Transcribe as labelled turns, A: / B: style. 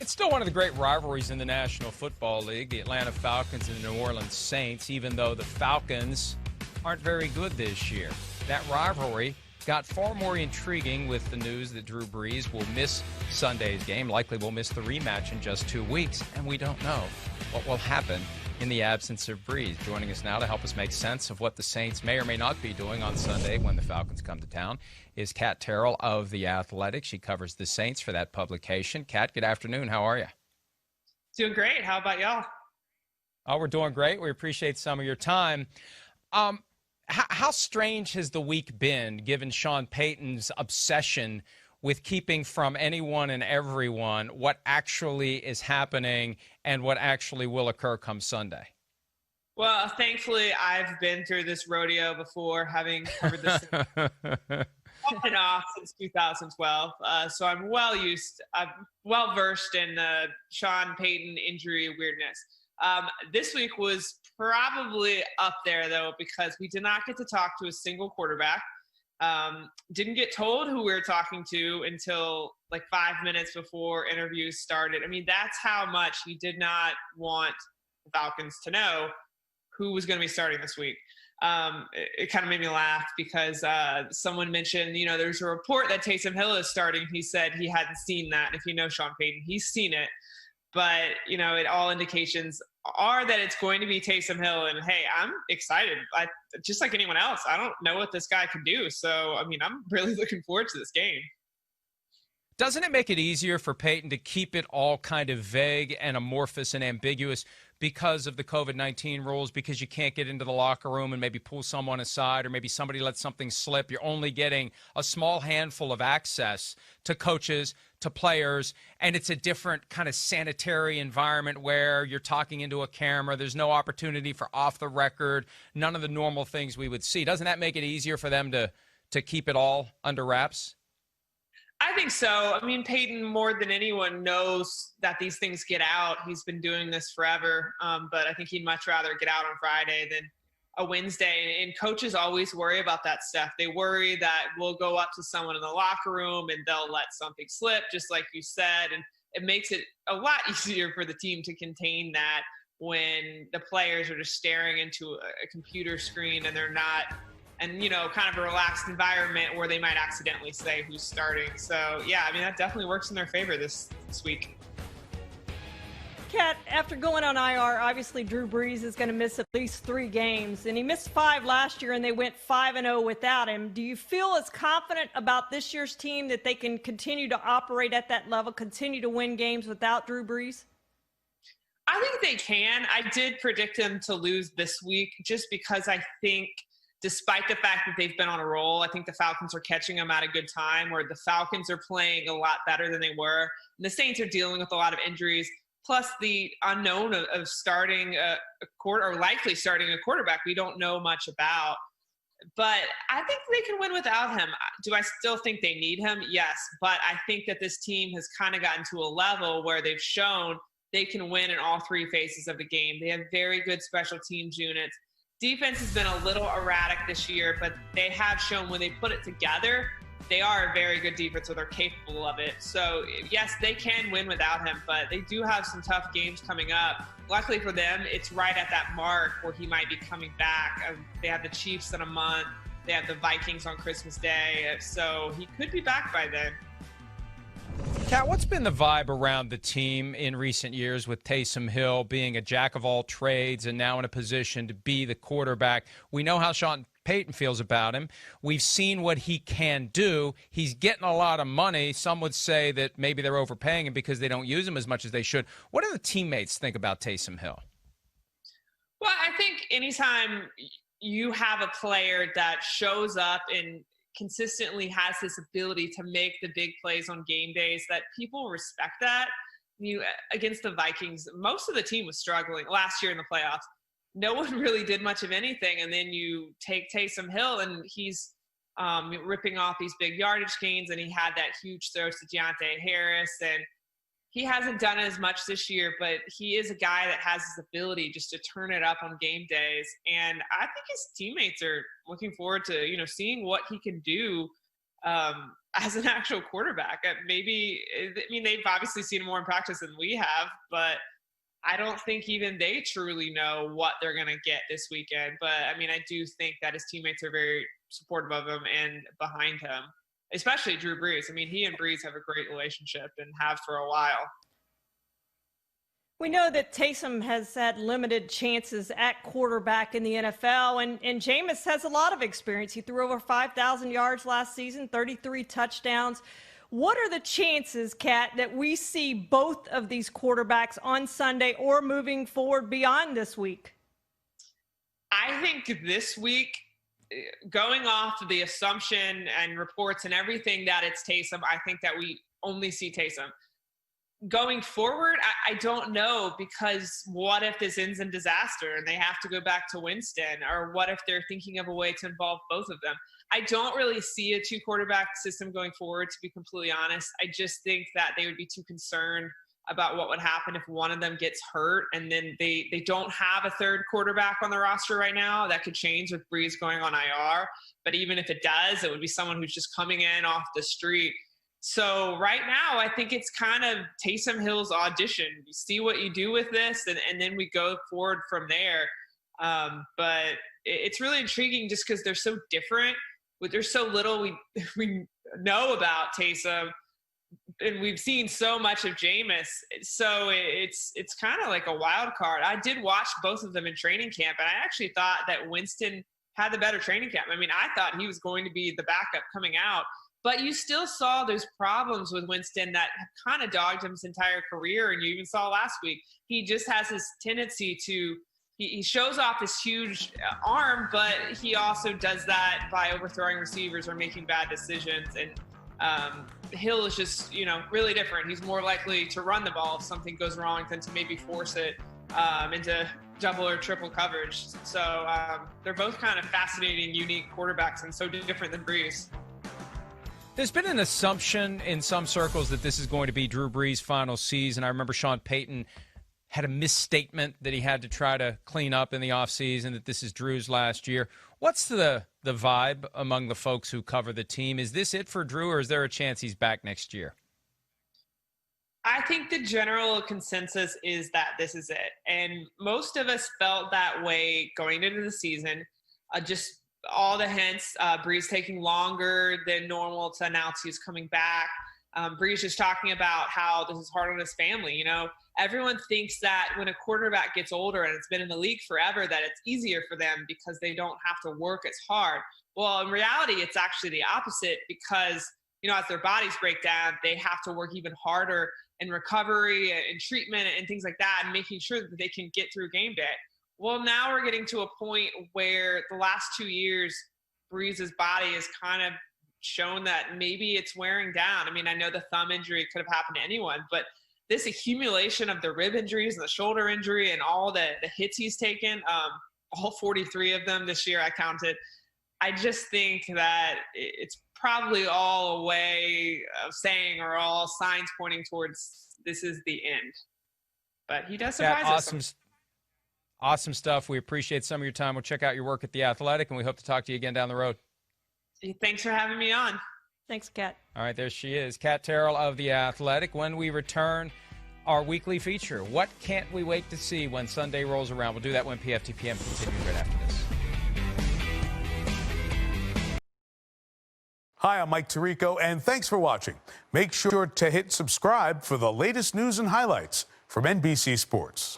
A: It's still one of the great rivalries in the National Football League, the Atlanta Falcons and the New Orleans Saints, even though the Falcons aren't very good this year. That rivalry got far more intriguing with the news that Drew Brees will miss Sunday's game, likely will miss the rematch in just 2 weeks, and we don't know what will happen in the absence of Brees. Joining us now to help us make sense of what the Saints may or may not be doing on Sunday when the Falcons come to town is Terrell of The Athletic. She covers the Saints for that publication. Kat, good afternoon. How are you?
B: Doing great. How about y'all?
A: Oh, we're doing great. We appreciate some of your time. How strange has the week been, given Sean Payton's obsession with keeping from anyone and everyone what actually is happening and what actually will occur come Sunday?
B: Well, thankfully, I've been through this rodeo before, having covered this off and off since 2012. So I'm well versed in the Sean Payton injury weirdness. This week was probably up there, though, because we did not get to talk to a single quarterback. Didn't get told who we were talking to until like 5 minutes before interviews started. I mean, that's how much he did not want the Falcons to know who was going to be starting this week. It kind of made me laugh because someone mentioned, there's a report that Taysom Hill is starting. He said he hadn't seen that. If you know Sean Payton, he's seen it. But, all indications are that it's going to be Taysom Hill. And, hey, I'm excited. Just like anyone else, I don't know what this guy can do. So, I'm really looking forward to this game.
A: Doesn't it make it easier for Payton to keep it all kind of vague and amorphous and ambiguous because of the COVID-19 rules, because you can't get into the locker room and maybe pull someone aside or maybe somebody lets something slip? You're only getting a small handful of access to coaches, to players, and it's a different kind of sanitary environment where you're talking into a camera. There's no opportunity for off the record, none of the normal things we would see. Doesn't that make it easier for them to keep it all under wraps?
B: I think so. Peyton, more than anyone, knows that these things get out. He's been doing this forever, but I think he'd much rather get out on Friday than a Wednesday. And coaches always worry about that stuff. They worry that we'll go up to someone in the locker room and they'll let something slip, just like you said. And it makes it a lot easier for the team to contain that when the players are just staring into a computer screen and they're not – and, kind of a relaxed environment where they might accidentally say who's starting. So, yeah, that definitely works in their favor this week.
C: Kat, after going on IR, obviously Drew Brees is going to miss at least 3 games, and he missed 5 last year, and they went 5-0 without him. Do you feel as confident about this year's team that they can continue to operate at that level, continue to win games without Drew Brees?
B: I think they can. I did predict them to lose this week just because I think – despite the fact that they've been on a roll, I think the Falcons are catching them at a good time, where the Falcons are playing a lot better than they were. And the Saints are dealing with a lot of injuries, plus the unknown of starting a likely starting a quarterback we don't know much about. But I think they can win without him. Do I still think they need him? Yes. But I think that this team has kind of gotten to a level where they've shown they can win in all 3 phases of the game. They have very good special teams units. Defense has been a little erratic this year, but they have shown when they put it together, they are a very good defense, so they're capable of it. So, yes, they can win without him, but they do have some tough games coming up. Luckily for them, it's right at that mark where he might be coming back. They have the Chiefs in a month. They have the Vikings on Christmas Day, so he could be back by then.
A: Kat, what's been the vibe around the team in recent years with Taysom Hill being a jack of all trades and now in a position to be the quarterback? We know how Sean Payton feels about him. We've seen what he can do. He's getting a lot of money. Some would say that maybe they're overpaying him because they don't use him as much as they should. What do the teammates think about Taysom Hill?
B: Well, I think anytime you have a player that shows up and consistently has this ability to make the big plays on game days, that people respect that. Against the Vikings, most of the team was struggling last year in the playoffs. No one really did much of anything. And then you take Taysom Hill and he's ripping off these big yardage gains, and he had that huge throw to Deontay Harris, and he hasn't done as much this year, but he is a guy that has this ability just to turn it up on game days. And I think his teammates are looking forward to, seeing what he can do as an actual quarterback. Maybe, I mean, they've obviously seen him more in practice than we have, but I don't think even they truly know what they're going to get this weekend. But I mean, I do think that his teammates are very supportive of him and behind him, especially Drew Brees. I mean, he and Brees have a great relationship and have for a while.
C: We know that Taysom has had limited chances at quarterback in the NFL, and Jameis has a lot of experience. He threw over 5,000 yards last season, 33 touchdowns. What are the chances, Kat, that we see both of these quarterbacks on Sunday or moving forward beyond this week?
B: I think this week, going off of the assumption and reports and everything that it's Taysom, I think that we only see Taysom. Going forward, I don't know, because what if this ends in disaster and they have to go back to Winston? Or what if they're thinking of a way to involve both of them? I don't really see a 2-quarterback system going forward, to be completely honest. I just think that they would be too concerned about what would happen if one of them gets hurt, and then they don't have a third quarterback on the roster right now. That could change with Brees going on IR. But even if it does, it would be someone who's just coming in off the street. So right now, I think it's kind of Taysom Hill's audition. You see what you do with this, and then we go forward from there. But it's really intriguing just because they're so different. There's so little we know about Taysom, and we've seen so much of Jameis. So it's kind of like a wild card. I did watch both of them in training camp, and I actually thought that Winston had the better training camp. I mean, I thought he was going to be the backup coming out. But you still saw those problems with Winston that have kind of dogged him his entire career. And you even saw last week, he just has this tendency to he shows off this huge arm, but he also does that by overthrowing receivers or making bad decisions. And Hill is just, really different. He's more likely to run the ball if something goes wrong than to maybe force it into double or triple coverage. So they're both kind of fascinating, unique quarterbacks and so different than Brees.
A: There's been an assumption in some circles that this is going to be Drew Brees' final season. I remember Sean Payton had a misstatement that he had to try to clean up in the offseason, that this is Drew's last year. What's the vibe among the folks who cover the team? Is this it for Drew, or is there a chance he's back next year?
B: I think the general consensus is that this is it. And most of us felt that way going into the season. Just all the hints, Brees taking longer than normal to announce he's coming back. Brees just talking about how this is hard on his family. Everyone thinks that when a quarterback gets older and it's been in the league forever, that it's easier for them because they don't have to work as hard. Well, in reality, it's actually the opposite because, as their bodies break down, they have to work even harder in recovery and treatment and things like that, and making sure that they can get through game day. Well, now we're getting to a point where the last 2 years, Brees' body has kind of shown that maybe it's wearing down. I mean, I know the thumb injury could have happened to anyone, but this accumulation of the rib injuries and the shoulder injury and all the hits he's taken, all 43 of them this year I counted, I just think that it's probably all a way of saying, or all signs pointing towards this is the end. But he does surprise us.
A: Awesome stuff. We appreciate some of your time. We'll check out your work at The Athletic, and we hope to talk to you again down the road.
B: Thanks for having me on.
C: Thanks, Kat.
A: All right, there she is, Terrell of The Athletic. When we return, our weekly feature, what can't we wait to see when Sunday rolls around? We'll do that when PFTPM continues right after this.
D: Hi, I'm Mike Tirico, and thanks for watching. Make sure to hit subscribe for the latest news and highlights from NBC Sports.